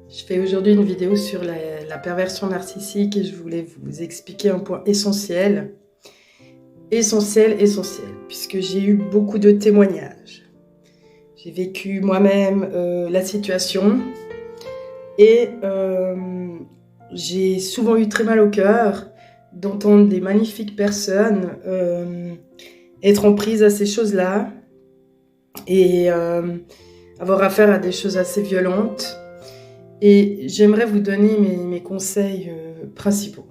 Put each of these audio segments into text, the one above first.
Je fais aujourd'hui une vidéo sur la perversion narcissique et je voulais vous expliquer un point essentiel. Essentiel, puisque j'ai eu beaucoup de témoignages. J'ai vécu moi-même la situation et j'ai souvent eu très mal au cœur d'entendre des magnifiques personnes être en prise à ces choses-là et avoir affaire à des choses assez violentes. Et j'aimerais vous donner mes conseils principaux.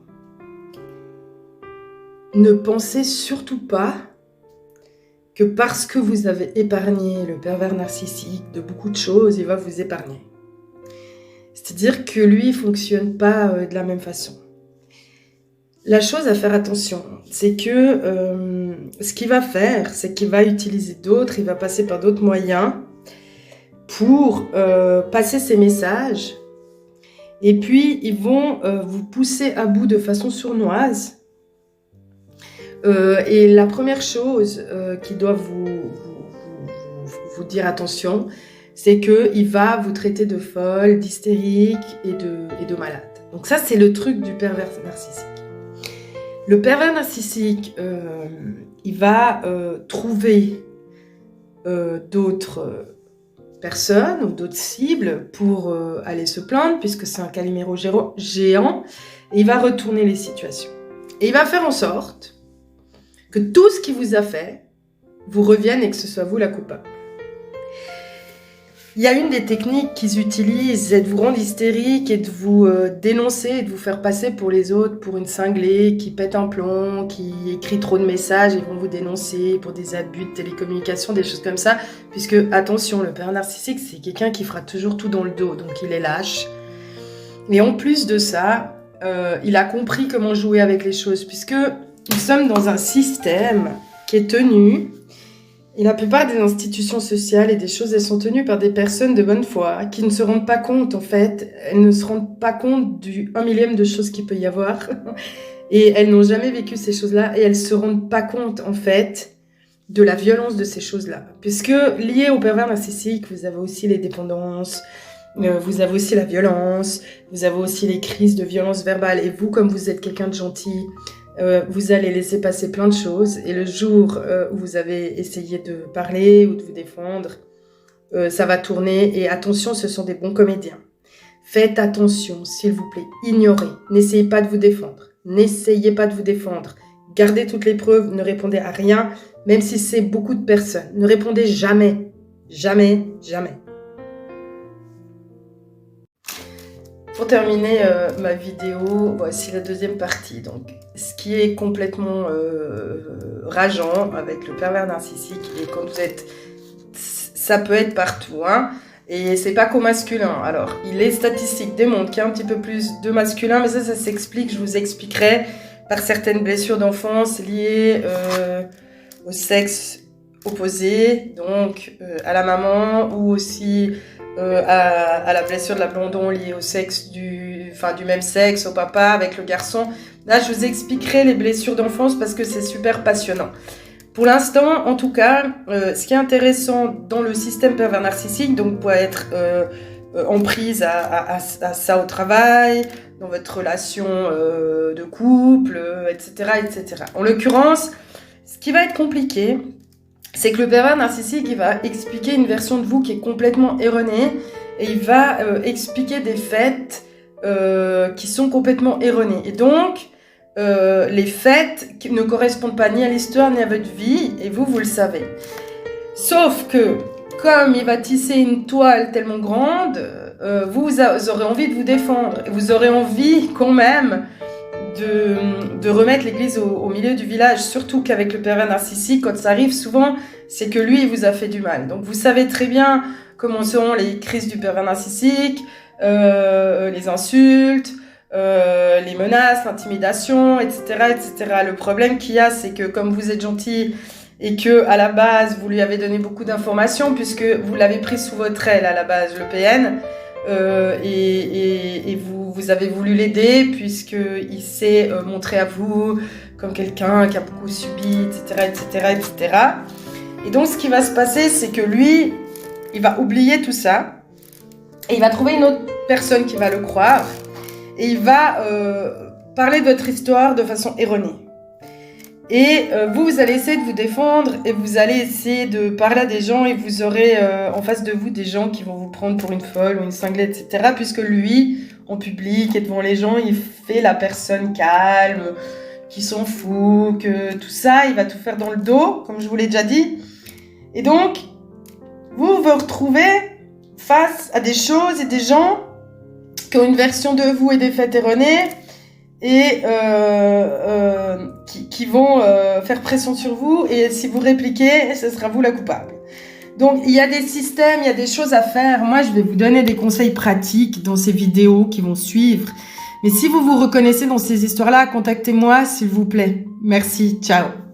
Ne pensez surtout pas que parce que vous avez épargné le pervers narcissique de beaucoup de choses, il va vous épargner. C'est-à-dire que lui, il ne fonctionne pas de la même façon. La chose à faire attention, c'est que ce qu'il va faire, c'est qu'il va utiliser d'autres, il va passer par d'autres moyens pour passer ses messages. Et puis, ils vont vous pousser à bout de façon sournoise. Et la première chose qui doit vous dire attention, c'est qu'il va vous traiter de folle, d'hystérique et de malade. Donc ça, c'est le truc du pervers narcissique. Le pervers narcissique, il va trouver d'autres personnes ou d'autres cibles pour aller se plaindre, puisque c'est un calimero géant, et il va retourner les situations. Et il va faire en sorte que tout ce qu'il vous a fait vous revienne et que ce soit vous la coupable. Il y a une des techniques qu'ils utilisent, c'est de vous rendre hystérique et de vous dénoncer et de vous faire passer pour les autres, pour une cinglée qui pète un plomb, qui écrit trop de messages, ils vont vous dénoncer pour des abus de télécommunication, des choses comme ça. Puisque, attention, le pervers narcissique, c'est quelqu'un qui fera toujours tout dans le dos, donc il est lâche. Et en plus de ça, il a compris comment jouer avec les choses, puisque nous sommes dans un système qui est tenu. Et la plupart des institutions sociales et des choses, elles sont tenues par des personnes de bonne foi qui ne se rendent pas compte, en fait. Elles ne se rendent pas compte du 1/1000 de choses qu'il peut y avoir. Et elles n'ont jamais vécu ces choses-là. Et elles ne se rendent pas compte, en fait, de la violence de ces choses-là. Puisque lié au pervers narcissique, vous avez aussi les dépendances, vous avez aussi la violence, vous avez aussi les crises de violence verbale. Et vous, comme vous êtes quelqu'un de gentil, vous allez laisser passer plein de choses et le jour où vous avez essayé de parler ou de vous défendre, ça va tourner. Et attention, ce sont des bons comédiens. Faites attention, s'il vous plaît. Ignorez. N'essayez pas de vous défendre. N'essayez pas de vous défendre. Gardez toutes les preuves. Ne répondez à rien, même si c'est beaucoup de personnes. Ne répondez jamais. Jamais, jamais. Pour terminer ma vidéo, voici la deuxième partie. Donc, ce qui est complètement rageant avec le pervers narcissique, et quand vous êtes, ça peut être partout, hein, et c'est pas qu'au masculin. Alors, les statistiques démontrent qu'il y a un petit peu plus de masculin, mais ça s'explique, je vous expliquerai, par certaines blessures d'enfance liées au sexe opposé, donc à la maman, ou aussi à la blessure de l'abandon liée au sexe du même sexe, au papa avec le garçon. Là, je vous expliquerai les blessures d'enfance parce que c'est super passionnant. Pour l'instant, en tout cas, ce qui est intéressant dans le système pervers narcissique, donc pour être en prise à ça au travail, dans votre relation de couple, etc., etc. En l'occurrence, ce qui va être compliqué, c'est que le pervers narcissique, il va expliquer une version de vous qui est complètement erronée et il va expliquer des faits qui sont complètement erronés. Et donc, les faits qui ne correspondent pas ni à l'histoire ni à votre vie, et vous le savez. Sauf que, comme il va tisser une toile tellement grande, vous aurez envie de vous défendre. Et vous aurez envie quand même de remettre l'église au milieu du village, surtout qu'avec le pervers narcissique, quand ça arrive souvent, c'est que lui, il vous a fait du mal. Donc vous savez très bien comment sont les crises du pervers narcissique, les insultes, les menaces, l'intimidation, etc., etc. Le problème qu'il y a, c'est que comme vous êtes gentil et que à la base, vous lui avez donné beaucoup d'informations, puisque vous l'avez pris sous votre aile à la base, le PN, et vous avez voulu l'aider puisqu'il s'est montré à vous comme quelqu'un qui a beaucoup subi, etc., etc., etc. Et donc, ce qui va se passer, c'est que lui, il va oublier tout ça Et il va trouver une autre personne qui va le croire. Et il va parler de votre histoire de façon erronée. Et vous allez essayer de vous défendre et vous allez essayer de parler à des gens et vous aurez en face de vous des gens qui vont vous prendre pour une folle ou une cinglée, etc. Puisque lui, en public et devant les gens, il fait la personne calme, qui s'en fout, que tout ça, il va tout faire dans le dos, comme je vous l'ai déjà dit. Et donc, vous vous retrouvez face à des choses et des gens qui ont une version de vous et des faits erronés et qui vont faire pression sur vous, et si vous répliquez, ce sera vous la coupable. Donc il y a des systèmes, il y a des choses à faire. Moi je vais vous donner des conseils pratiques dans ces vidéos qui vont suivre, mais si vous vous reconnaissez dans ces histoires-là, contactez-moi s'il vous plaît. Merci, ciao.